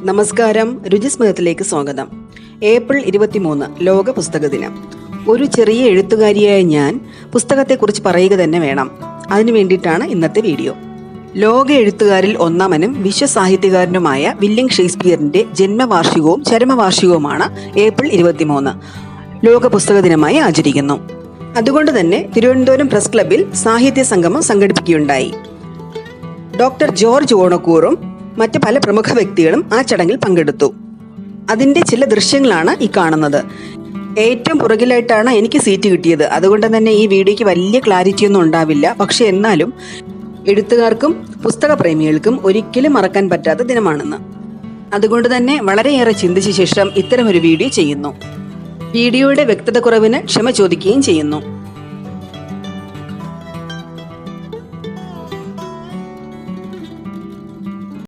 നമസ്കാരം, രുചിസ്മൃതത്തിലേക്ക് സ്വാഗതം. ഏപ്രിൽ 23 ലോക പുസ്തക ദിനം. ഒരു ചെറിയ എഴുത്തുകാരിയായ ഞാൻ പുസ്തകത്തെക്കുറിച്ച് പറയുക തന്നെ വേണം. അതിനു വേണ്ടിയിട്ടാണ് ഇന്നത്തെ വീഡിയോ. ലോക എഴുത്തുകാരിൽ ഒന്നാമനും വിശ്വസാഹിത്യകാരനുമായ വില്യം ഷേക്സ്പിയറിന്റെ ജന്മവാർഷികവും ചരമവാർഷികവുമാണ് ഏപ്രിൽ 23 ലോക പുസ്തക ദിനമായി ആചരിക്കുന്നു. അതുകൊണ്ട് തന്നെ തിരുവനന്തപുരം പ്രസ് ക്ലബ്ബിൽ സാഹിത്യ സംഗമം സംഘടിപ്പിക്കുകയുണ്ടായി. ഡോക്ടർ ജോർജ് ഓണക്കൂറും മറ്റ് പല പ്രമുഖ വ്യക്തികളും ആ ചടങ്ങിൽ പങ്കെടുത്തു. അതിന്റെ ചില ദൃശ്യങ്ങളാണ് ഈ കാണുന്നത്. ഏറ്റവും പുറകിലായിട്ടാണ് എനിക്ക് സീറ്റ് കിട്ടിയത്. അതുകൊണ്ട് തന്നെ ഈ വീഡിയോയ്ക്ക് വലിയ ക്ലാരിറ്റി ഒന്നും ഉണ്ടാവില്ല. പക്ഷെ എന്നാലും എഴുത്തുകാർക്കും പുസ്തക പ്രേമികൾക്കും ഒരിക്കലും മറക്കാൻ പറ്റാത്ത ദിനമാണെന്ന്. അതുകൊണ്ട് തന്നെ വളരെയേറെ ചിന്തിച്ച ശേഷം ഇത്തരമൊരു വീഡിയോ ചെയ്യുന്നു. വീഡിയോയുടെ വ്യക്തത കുറവിന് ക്ഷമ ചോദിക്കുകയും ചെയ്യുന്നു.